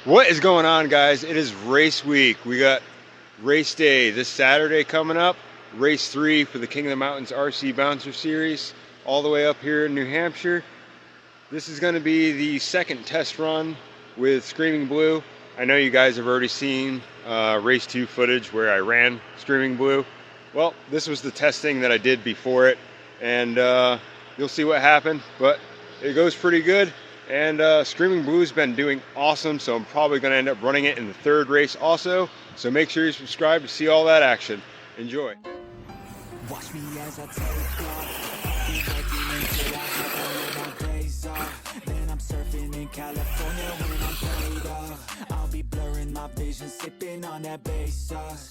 What is going on, guys? It is race week. We got race day this Saturday coming up. Race 3 for the King of the Mountains RC Bouncer Series, all the way up here in New Hampshire. This is going to be the second test run with Screaming Blue. I know you guys have already seen race 2 footage where I ran Screaming Blue. Well, this was the testing that I did before it, and you'll see what happened, but it goes pretty good. And Screaming Blue's been doing awesome, so I'm probably going to end up running it in the third race also. So make sure you subscribe to see all that action. Enjoy. Watch me as I take off. I'll be working until I have all of my days off. Then I'm surfing in California when I'm paid off. I'll be blurring my vision, sipping on that bass sauce.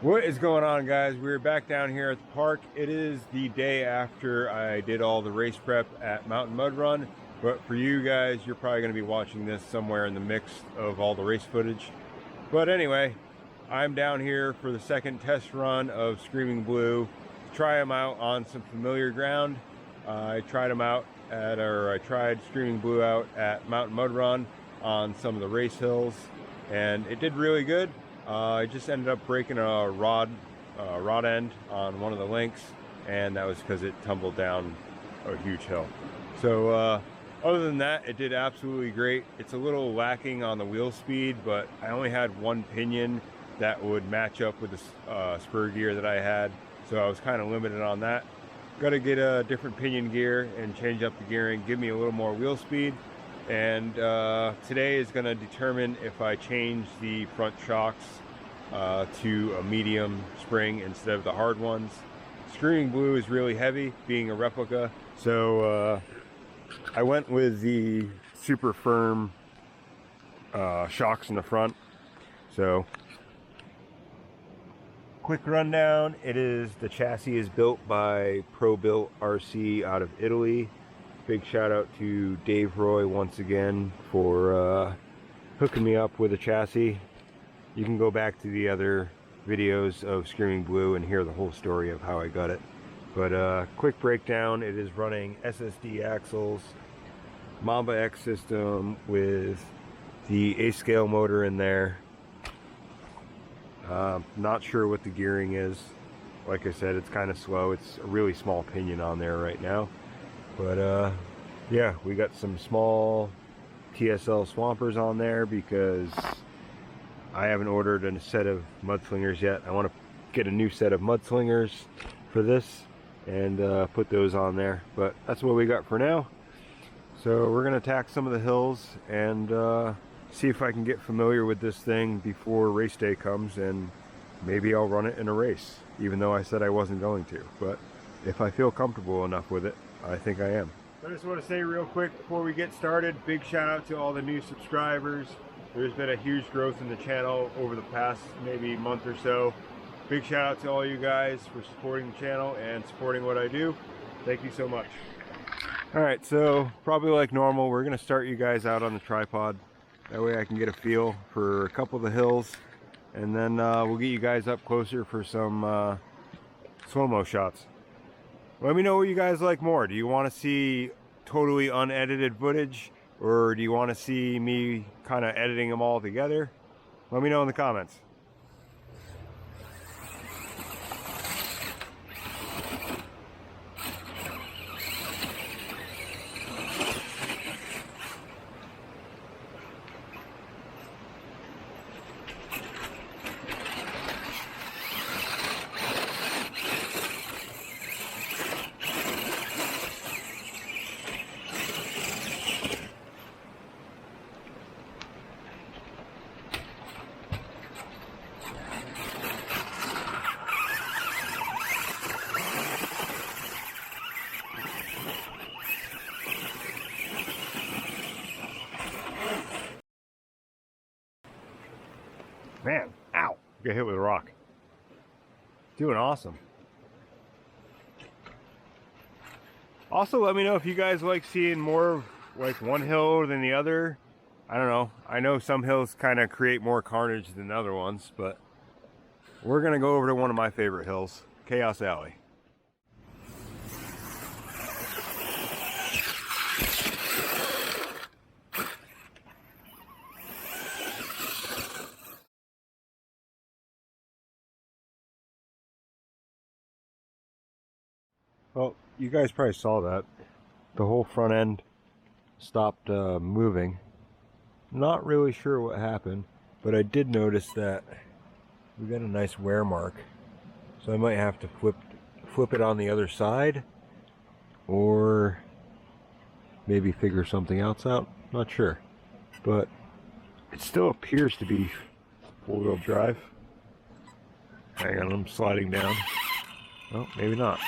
What is going on, guys? We're back down here at the park. It is the day after I did all the race prep at Mountain Mud Run, but for you guys, you're probably going to be watching this somewhere in the mix of all the race footage. But anyway, I'm down here for the second test run of Screaming Blue to try them out on some familiar ground. I tried Screaming Blue out at Mountain Mud Run on some of the race hills, and it did really good. I just ended up breaking a rod end on one of the links, and that was because it tumbled down a huge hill. So other than that, it did absolutely great. It's a little lacking on the wheel speed, but I only had one pinion that would match up with the spur gear that I had, so I was kind of limited on that. Got to get a different pinion gear and change up the gearing, give me a little more wheel speed. And today is going to determine if I change the front shocks to a medium spring instead of the hard ones. Screaming Blue is really heavy, being a replica, so I went with the super firm shocks in the front. So quick rundown, the chassis is built by Pro-Built RC out of Italy. Big shout out to Dave Roy once again for hooking me up with a chassis. You can go back to the other videos of Screaming Blue and hear the whole story of how I got it. But quick breakdown, it is running SSD axles, Mamba X system with the A-scale motor in there. Not sure what the gearing is. Like I said, it's kind of slow. It's a really small pinion on there right now. But yeah, we got some small TSL swampers on there because I haven't ordered a set of mudslingers yet. I want to get a new set of mudslingers for this and put those on there. But that's what we got for now. So we're going to attack some of the hills and see if I can get familiar with this thing before race day comes, and maybe I'll run it in a race, even though I said I wasn't going to. But if I feel comfortable enough with it, I think I am. I just want to say real quick before we get started, big shout out to all the new subscribers. There's been a huge growth in the channel over the past maybe month or so. Big shout out to all you guys for supporting the channel and supporting what I do. Thank you so much. Alright, so probably like normal, we're going to start you guys out on the tripod. That way I can get a feel for a couple of the hills, and then we'll get you guys up closer for some slow-mo shots. Let me know what you guys like more. Do you want to see totally unedited footage, or do you want to see me kind of editing them all together? Let me know in the comments. Man, ow! Got hit with a rock. Doing awesome. Also, let me know if you guys like seeing more of like one hill than the other. I don't know. I know some hills kind of create more carnage than other ones, but we're going to go over to one of my favorite hills, Chaos Alley. Well, you guys probably saw that. The whole front end stopped moving. Not really sure what happened, but I did notice that we got a nice wear mark. So I might have to flip it on the other side, or maybe figure something else out. Not sure, but it still appears to be four-wheel drive. Hang on, I'm sliding down. Oh, maybe not.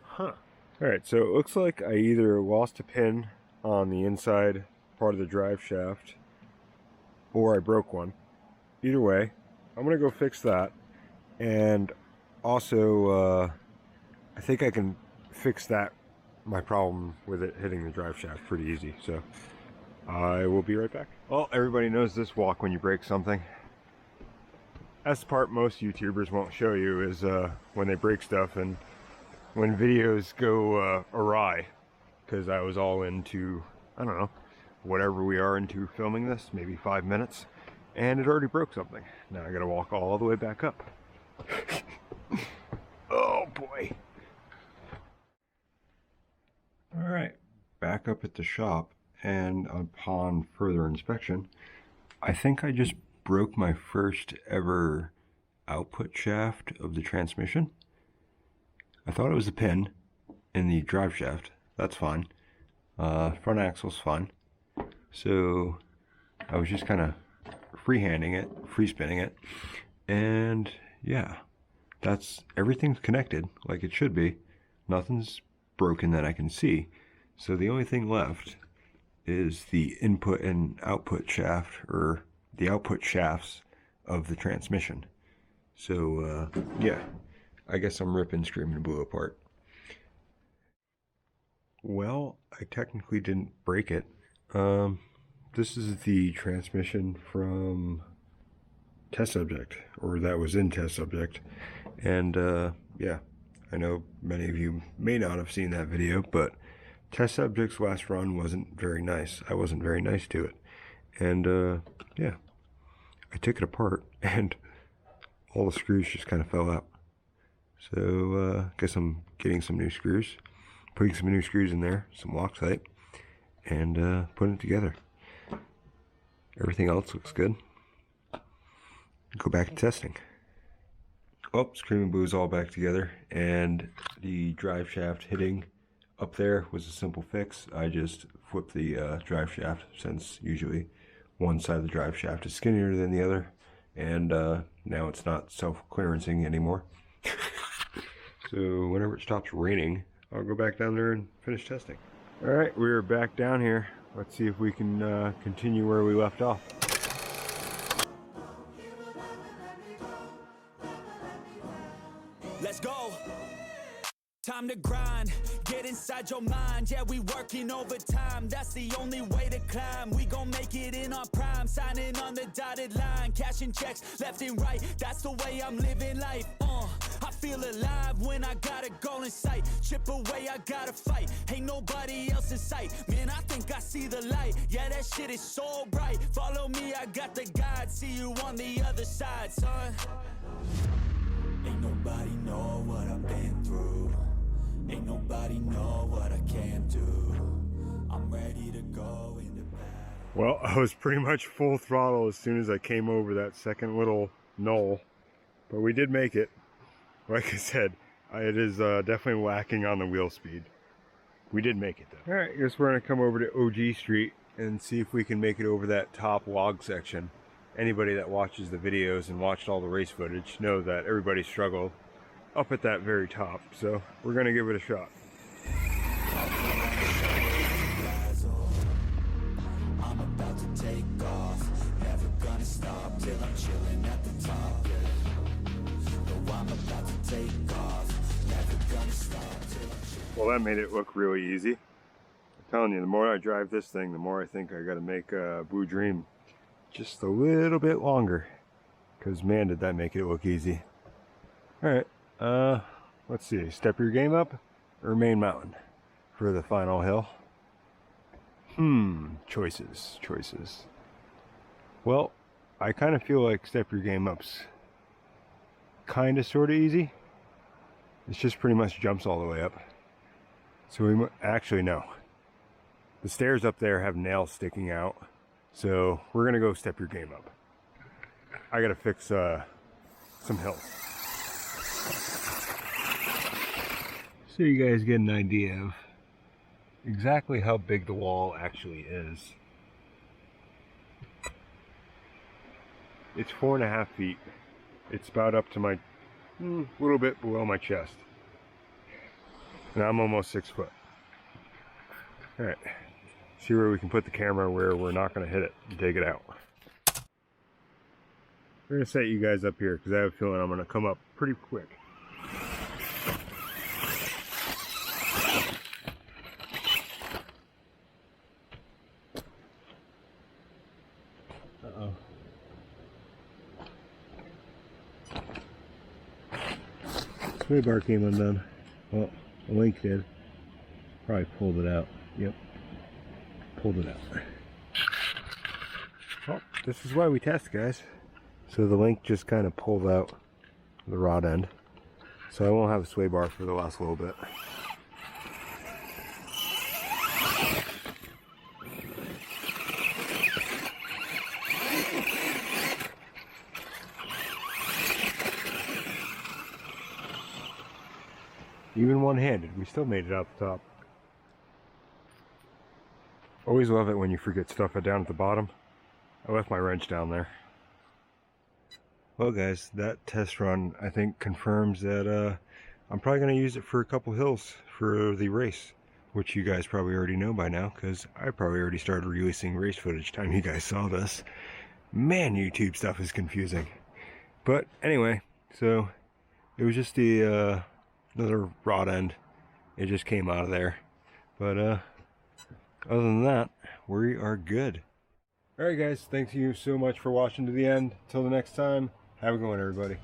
Huh. Alright, so it looks like I either lost a pin on the inside part of the drive shaft, or I broke one. Either way, I'm going to go fix that. And also, I think I can fix that, my problem with it hitting the drive shaft, pretty easy. So, I will be right back. Well, everybody knows this walk when you break something. That's the part most YouTubers won't show you, is when they break stuff and when videos go awry, because I was all into, I don't know, whatever we are into filming this, maybe 5 minutes, and it already broke something. Now I gotta walk all the way back up. Oh boy. Alright, back up at the shop, and upon further inspection, I think I just broke my first ever output shaft of the transmission. I thought it was a pin in the drive shaft. That's fine. Front axle's fine. So I was just kind of freehanding it, free spinning it, and yeah, everything's connected like it should be. Nothing's broken that I can see. So the only thing left is the input and output shaft, or the output shafts of the transmission. So yeah, I guess I'm ripping, screaming, blew apart. Well, I technically didn't break it. This is the transmission from Test Subject, or that was in Test Subject. And yeah, I know many of you may not have seen that video, but Test Subject's last run wasn't very nice. I wasn't very nice to it. And yeah, I took it apart and all the screws just kind of fell out. So guess I'm getting some new screws, putting some new screws in there, some Loctite, and putting it together. Everything else looks good. Go back to testing. Oh, Scream and Boo's all back together, and the drive shaft hitting up there was a simple fix. I just flipped the drive shaft, since usually one side of the drive shaft is skinnier than the other, and now it's not self-clearancing anymore. So whenever it stops raining, I'll go back down there and finish testing. Alright, we're back down here. Let's see if we can continue where we left off. Let's go. Time to grind, get inside your mind. Yeah, we working overtime, that's the only way to climb. We gon' make it in our prime, signing on the dotted line, cashing checks left and right, that's the way I'm living life. I feel alive when I got a goal in sight. Chip away, I gotta fight, ain't nobody else in sight. Man, I think I see the light, yeah, that shit is so bright. Follow me, I got the guide, see you on the other side, son. Ain't nobody know what I've been through. Ain't nobody know what I can do. I'm ready to go into battle. Well, I was pretty much full throttle as soon as I came over that second little knoll. But we did make it. Like I said, it is definitely lacking on the wheel speed. We did make it though. Alright, I guess we're going to come over to OG Street and see if we can make it over that top log section. Anybody that watches the videos and watched all the race footage know that everybody struggled up at that very top, so we're gonna give it a shot. I'm about to take off, Well, that made it look really easy. I'm telling you, the more I drive this thing, the more I think I gotta make Blue Dream just a little bit longer. Because man, did that make it look easy. Alright, let's see. Step your game up or main mountain for the final hill? Choices. Well, I kind of feel like step your game up's kind of sort of easy. It's just pretty much jumps all the way up. So we actually no. The stairs up there have nails sticking out. So we're gonna go step your game up. I gotta fix some hills. So you guys get an idea of exactly how big the wall actually is. It's 4.5 feet. It's about up to my, little bit below my chest. And I'm almost 6 foot. All right, see where we can put the camera where we're not gonna hit it and take it out. We're gonna set you guys up here because I have a feeling I'm gonna come up pretty quick. Uh-oh. Sway bar came undone. Well, the link did. Probably pulled it out. Yep. Pulled it out. Well, this is why we test, guys. So the link just kind of pulled out the rod end. So I won't have a sway bar for the last little bit. Even one-handed, we still made it out the top. Always love it when you forget stuff down at the bottom. I left my wrench down there. Well guys, that test run I think confirms that I'm probably going to use it for a couple hills for the race, which you guys probably already know by now because I probably already started releasing race footage time you guys saw this. Man, YouTube stuff is confusing. But anyway, so it was just the another rod end. It just came out of there. But other than that, we are good. Alright guys, thank you so much for watching to the end. Till the next time, have a good one everybody.